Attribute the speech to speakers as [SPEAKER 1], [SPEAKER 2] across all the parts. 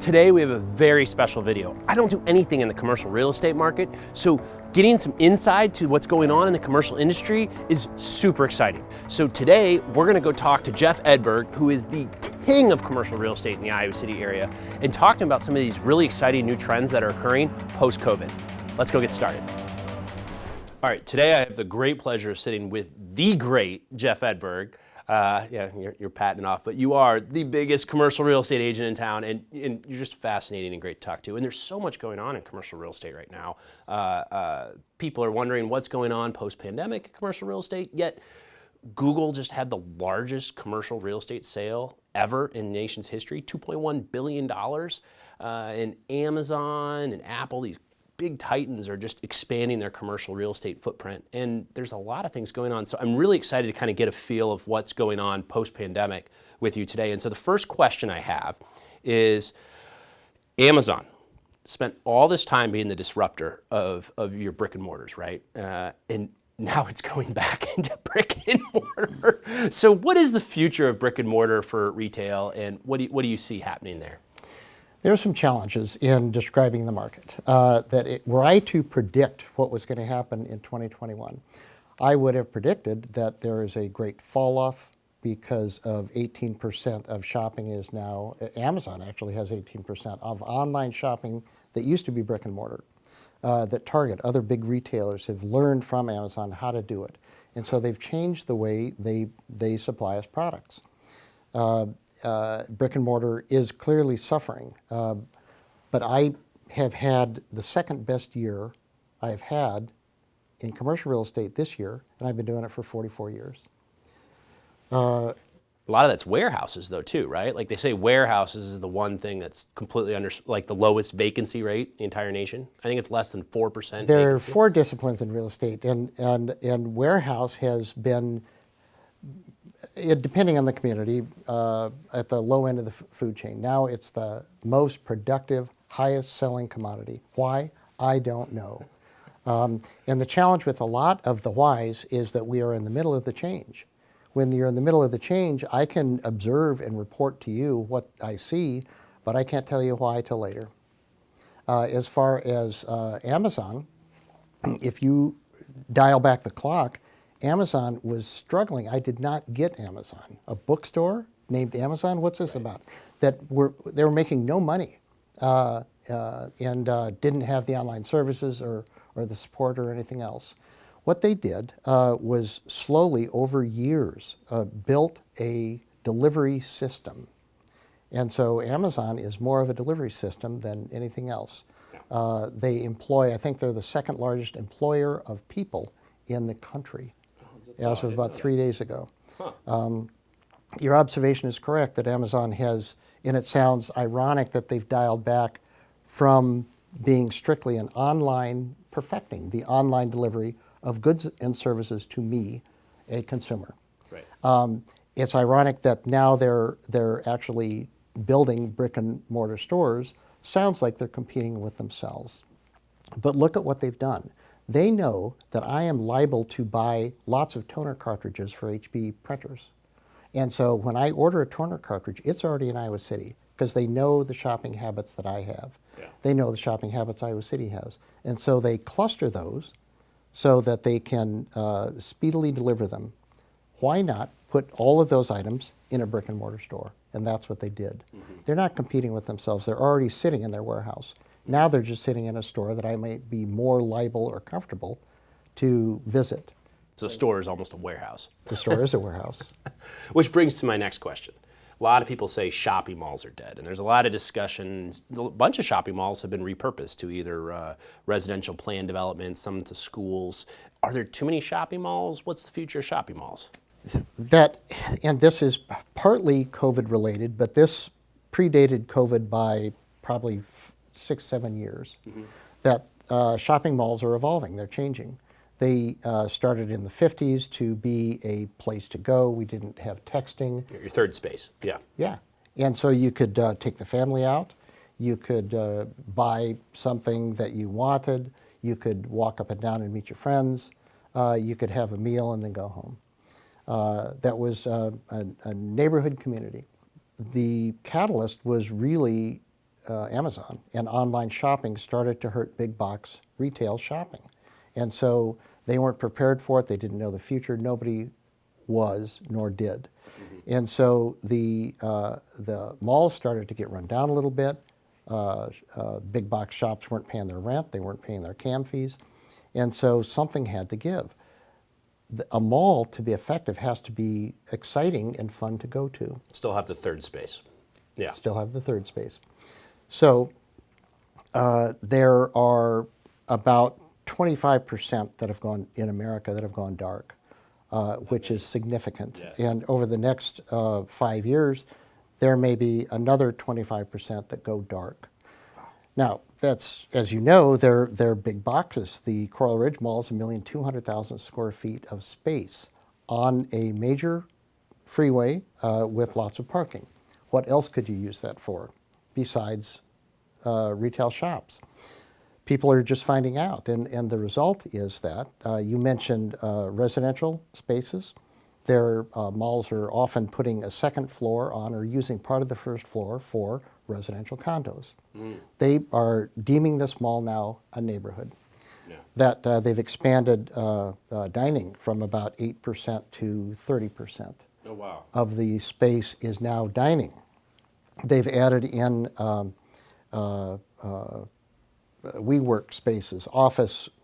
[SPEAKER 1] Today we have a very special video. I don't do anything in the commercial real estate market, so getting some insight to what's going on in the commercial industry is super exciting. So today we're gonna go talk to Jeff Edberg, who is the king of commercial real estate in the Iowa City area, and talk to him about some of these really exciting new trends that are occurring post-COVID. Let's go get started. All right, today I have the great pleasure of sitting with the great Jeff Edberg. Yeah, you're patting off, but you are the biggest commercial real estate agent in town, and you're just fascinating and great to talk to. And there's so much going on in commercial real estate right now. People are wondering what's going on post-pandemic in commercial real estate, yet Google just had the largest commercial real estate sale ever in the nation's history, $2.1 billion. And Amazon and Apple, these big titans, are just expanding their commercial real estate footprint. And there's a lot of things going on. So I'm really excited to kind of get a feel of what's going on post-pandemic with you today. And so the first question I have is, Amazon spent all this time being the disruptor of your brick and mortars, right? And now it's going back into brick and mortar. So what is the future of brick and mortar for retail, and what do you see happening there?
[SPEAKER 2] There are some challenges in describing the market. Were I to predict what was going to happen in 2021, I would have predicted that there is a great fall off because of 18% of shopping is now, Amazon actually has 18% of online shopping that used to be brick and mortar, that Target, other big retailers have learned from Amazon how to do it. And so they've changed the way they supply us products. Brick and mortar is clearly suffering, but I have had the second best year I've had in commercial real estate this year, and I've been doing it for 44 years.
[SPEAKER 1] A lot of that's warehouses though too, right? Like they say warehouses is the one thing that's completely like the lowest vacancy rate in the entire nation. I think it's less than 4%.
[SPEAKER 2] There are four disciplines in real estate, and warehouse has been, depending on the community, at the low end of the food chain. Now it's the most productive, highest selling commodity. Why? I don't know. And the challenge with a lot of the whys is that we are in the middle of the change. When you're in the middle of the change, I can observe and report to you what I see, but I can't tell you why till later. As far as Amazon, if you dial back the clock, Amazon was struggling. I did not get Amazon. A bookstore named Amazon, what's this about? They were making no money and didn't have the online services or the support or anything else. What they did was slowly, over years, built a delivery system. And so Amazon is more of a delivery system than anything else. They employ, I think they're the second largest employer of people in the country. As of about 3 days ago. Huh. Your observation is correct that Amazon has, and it sounds ironic that they've dialed back from being strictly an online, perfecting the online delivery of goods and services to me, a consumer. Right. It's ironic that now they're actually building brick and mortar stores. Sounds like they're competing with themselves. But look at what they've done. They know that I am liable to buy lots of toner cartridges for HP printers. And so when I order a toner cartridge, it's already in Iowa City because they know the shopping habits that I have. Yeah. They know the shopping habits Iowa City has. And so they cluster those so that they can speedily deliver them. Why not put all of those items in a brick and mortar store? And that's what they did. Mm-hmm. They're not competing with themselves. They're already sitting in their warehouse. Now they're just sitting in a store that I might be more liable or comfortable to visit.
[SPEAKER 1] So the store is almost a warehouse.
[SPEAKER 2] The store is a warehouse.
[SPEAKER 1] Which brings to my next question. A lot of people say shopping malls are dead, and there's a lot of discussion. A bunch of shopping malls have been repurposed to either residential plan developments, some to schools. Are there too many shopping malls? What's the future of shopping malls?
[SPEAKER 2] And this is partly COVID related, but this predated COVID by probably 6-7 years, mm-hmm. that shopping malls are evolving, they're changing. They started in the 50s to be a place to go. We didn't have texting.
[SPEAKER 1] Your third space, yeah.
[SPEAKER 2] Yeah, and so you could take the family out, you could buy something that you wanted, you could walk up and down and meet your friends, you could have a meal and then go home. That was a neighborhood community. The catalyst was really Amazon, and online shopping started to hurt big box retail shopping. And so they weren't prepared for it. They didn't know the future. Nobody was, nor did. And so the malls started to get run down a little bit. Big box shops weren't paying their rent. They weren't paying their CAM fees. And so something had to give. A mall, to be effective, has to be exciting and fun to go to.
[SPEAKER 1] Still have the third space. Yeah.
[SPEAKER 2] Still have the third space. So there are about 25% that have gone in America that have gone dark, which is significant.
[SPEAKER 1] Yes.
[SPEAKER 2] And over the next 5 years, there may be another 25% that go dark. Now, that's, as you know, they're big boxes. The Coral Ridge Mall is 1,200,000 square feet of space on a major freeway with lots of parking. What else could you use that for besides retail shops? People are just finding out, and the result is that you mentioned residential spaces. Their malls are often putting a second floor on or using part of the first floor for residential condos. They are deeming this mall now a neighborhood.
[SPEAKER 1] Yeah.
[SPEAKER 2] That they've expanded dining from about 8% to 30%.
[SPEAKER 1] Oh, wow.
[SPEAKER 2] Of the space is now dining. They've added in WeWork spaces,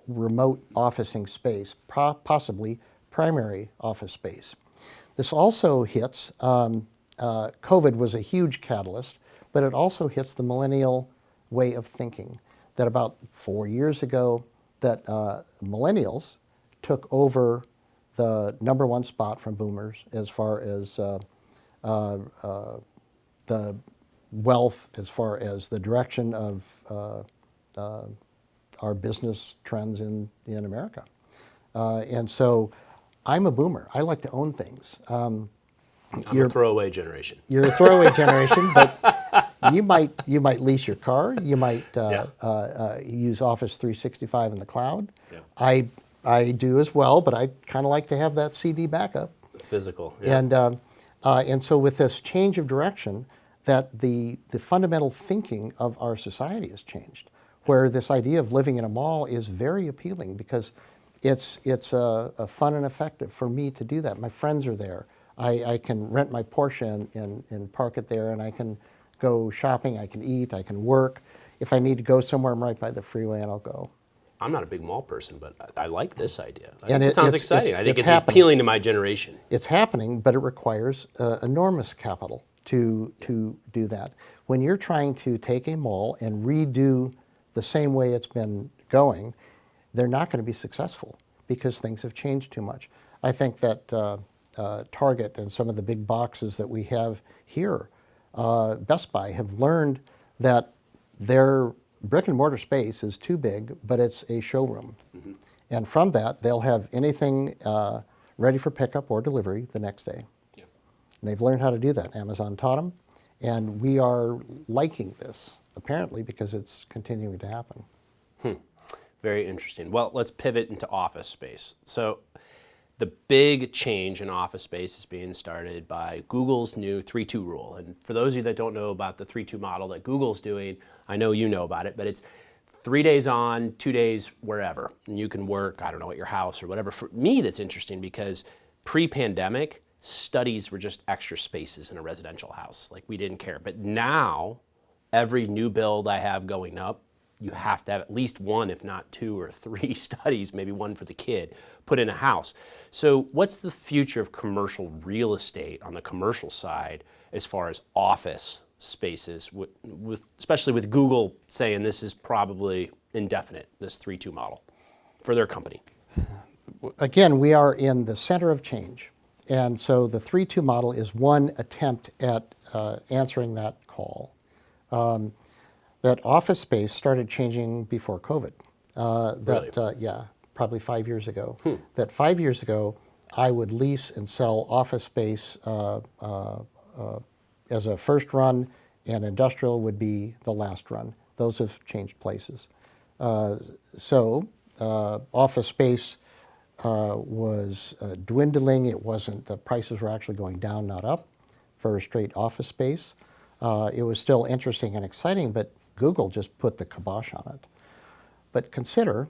[SPEAKER 2] remote officing space, possibly primary office space. This also hits, COVID was a huge catalyst, but it also hits the millennial way of thinking. That about 4 years ago, that millennials took over the #1 spot from boomers as far as the wealth, as far as the direction of our business trends in America. And so I'm a boomer. I like to own things.
[SPEAKER 1] I'm a throwaway generation.
[SPEAKER 2] You're a throwaway generation, but you might lease your car. You might use Office 365 in the cloud.
[SPEAKER 1] Yeah.
[SPEAKER 2] I do as well, but I kind of like to have that CD backup.
[SPEAKER 1] Physical. Yeah.
[SPEAKER 2] And so with this change of direction, that the fundamental thinking of our society has changed, where this idea of living in a mall is very appealing because it's fun and effective for me to do that. My friends are there. I can rent my Porsche and park it there, and I can go shopping, I can eat, I can work. If I need to go somewhere, I'm right by the freeway and I'll go.
[SPEAKER 1] I'm not a big mall person, but I like this idea.
[SPEAKER 2] And
[SPEAKER 1] it sounds exciting. I think it's
[SPEAKER 2] happening.
[SPEAKER 1] appealing to my generation.
[SPEAKER 2] It's happening, but it requires enormous capital to do that. When you're trying to take a mall and redo the same way it's been going, they're not going to be successful because things have changed too much. I think that Target and some of the big boxes that we have here, Best Buy, have learned that their brick and mortar space is too big, but it's a showroom. Mm-hmm. And from that, they'll have anything ready for pickup or delivery the next day. Yeah. And they've learned how to do that. Amazon taught them, and we are liking this, apparently, because it's continuing to happen.
[SPEAKER 1] Very interesting. Well, let's pivot into office space. So the big change in office space is being started by Google's new 3-2 rule. And for those of you that don't know about the 3-2 model that Google's doing, I know you know about it, but it's 3 days on, 2 days wherever. And you can work, I don't know, at your house or whatever. For me, that's interesting because pre-pandemic, studies were just extra spaces in a residential house. Like, we didn't care. But now, every new build I have going up, you have to have at least one, if not 2 or 3 studies, maybe one for the kid, put in a house. So what's the future of commercial real estate on the commercial side as far as office spaces, especially with Google saying this is probably indefinite, this 3-2 model for their company?
[SPEAKER 2] Again, we are in the center of change. And so the 3-2 model is one attempt at answering that call. That office space started changing before COVID.
[SPEAKER 1] Really?
[SPEAKER 2] Yeah, probably 5 years ago. That 5 years ago, I would lease and sell office space as a first run, and industrial would be the last run. Those have changed places. So office space was dwindling. It wasn't, the prices were actually going down, not up, for straight office space. It was still interesting and exciting, but Google just put the kibosh on it. But consider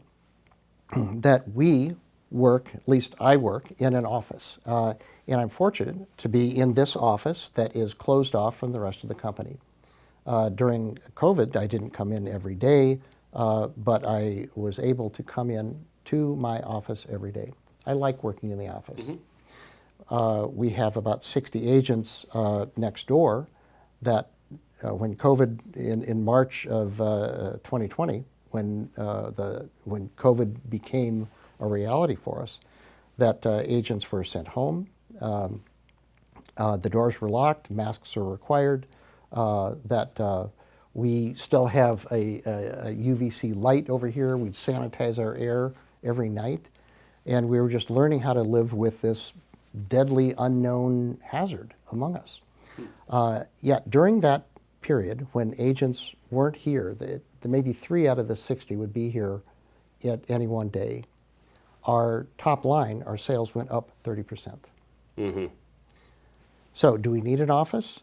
[SPEAKER 2] that we work, at least I work, in an office. And I'm fortunate to be in this office that is closed off from the rest of the company. During COVID, I didn't come in every day, but I was able to come in to my office every day. I like working in the office. We have about 60 agents next door that when COVID, in March of 2020, when COVID became a reality for us, that agents were sent home. The doors were locked, masks are required, that we still have a UVC light over here. We'd sanitize our air every night. And we were just learning how to live with this deadly unknown hazard among us. Yet during that period, when agents weren't here, maybe 3 out of the 60 would be here at any one day, our top line, our sales went up 30%. So do we need an office?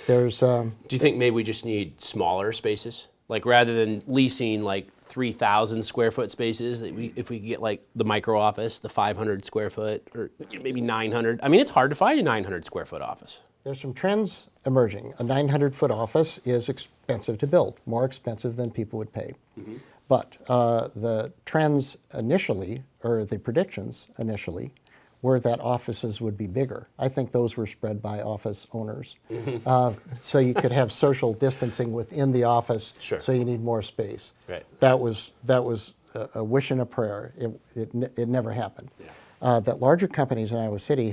[SPEAKER 2] There's.
[SPEAKER 1] Do you think maybe we just need smaller spaces? Like rather than leasing like 3,000 square foot spaces, that if we could get like the micro office, the 500 square foot, or maybe 900. I mean, it's hard to find a 900 square foot office.
[SPEAKER 2] There's some trends emerging. A 900-foot office is expensive to build, more expensive than people would pay. But the trends initially, or the predictions initially, were that offices would be bigger. I think those were spread by office owners. So you could have social distancing within the office, so you need more space.
[SPEAKER 1] Right.
[SPEAKER 2] That was a wish and a prayer. It never happened. That larger companies in Iowa City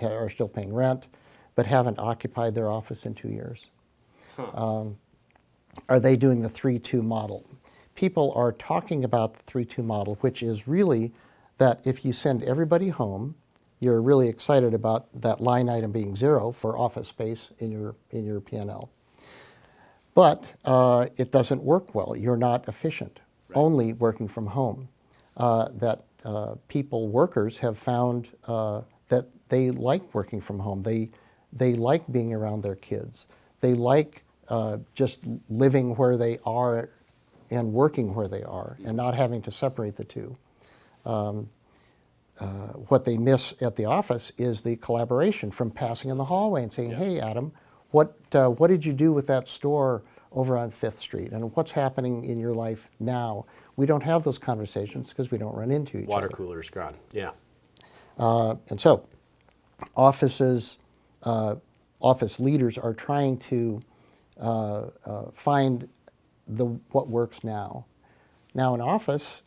[SPEAKER 2] are still paying rent, but haven't occupied their office in 2 years. Are they doing the 3-2 model? People are talking about the 3-2 model, which is really that if you send everybody home, you're really excited about that line item being 0 for office space in your P&L. But it doesn't work well. You're not efficient, only working from home. Workers have found that they like working from home. They like being around their kids. They like just living where they are and working where they are and not having to separate the two. What they miss at the office is the collaboration from passing in the hallway and saying, hey, Adam, what did you do with that store over on 5th Street? And what's happening in your life now? We don't have those conversations because we don't run into each other.
[SPEAKER 1] Water cooler's gone, yeah.
[SPEAKER 2] And so office leaders are trying to find what works now. Now an office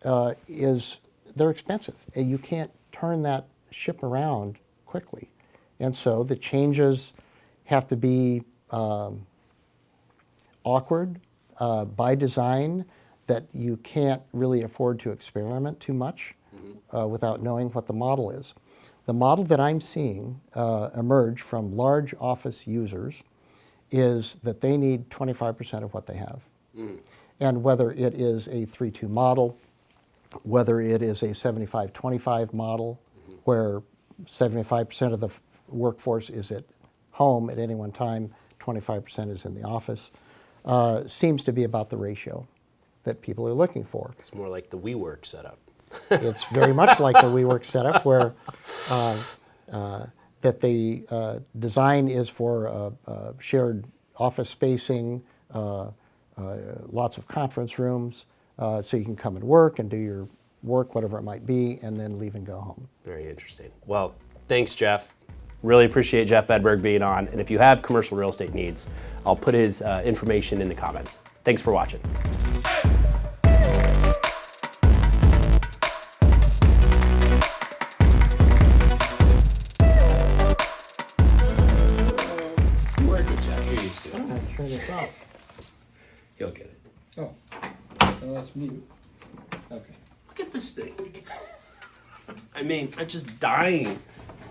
[SPEAKER 2] they're expensive, and you can't turn that ship around quickly. And so the changes have to be awkward by design, that you can't really afford to experiment too much without knowing what the model is. The model that I'm seeing emerge from large office users is that they need 25% of what they have. And whether it is a 3-2 model, whether it is a 75-25 model, where 75% of the workforce is at home at any one time, 25% is in the office, seems to be about the ratio that people are looking for.
[SPEAKER 1] It's more like the WeWork setup.
[SPEAKER 2] It's very much like the WeWork setup, where that the design is for shared office spacing, lots of conference rooms, so you can come and work and do your work, whatever it might be, and then leave and go home.
[SPEAKER 1] Very interesting. Well, thanks, Jeff. Really appreciate Jeff Edberg being on. And if you have commercial real estate needs, I'll put his information in the comments. Thanks for watching. You work with Jeff. You're used to it.
[SPEAKER 2] I'm going to turn this off.
[SPEAKER 1] He'll get it.
[SPEAKER 2] Oh, well, that's mute. Okay.
[SPEAKER 1] Look at this thing. I mean, I'm just dying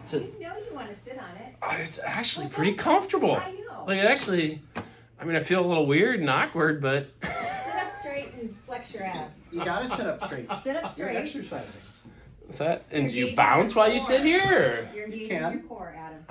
[SPEAKER 1] to.
[SPEAKER 3] You know you want to sit on it.
[SPEAKER 1] It's actually pretty comfortable.
[SPEAKER 3] I know.
[SPEAKER 1] Like, it actually, I mean, I feel a little weird and awkward, but.
[SPEAKER 3] Sit up straight and flex your abs.
[SPEAKER 2] You got to sit up straight.
[SPEAKER 3] Sit up straight.
[SPEAKER 2] You're exercising.
[SPEAKER 1] Is that? And
[SPEAKER 3] You're
[SPEAKER 1] do you
[SPEAKER 3] engaging
[SPEAKER 1] bounce
[SPEAKER 3] your
[SPEAKER 1] while you
[SPEAKER 3] core.
[SPEAKER 1] sit here? Or?
[SPEAKER 3] You're engaging
[SPEAKER 2] can.
[SPEAKER 3] your core, Adam.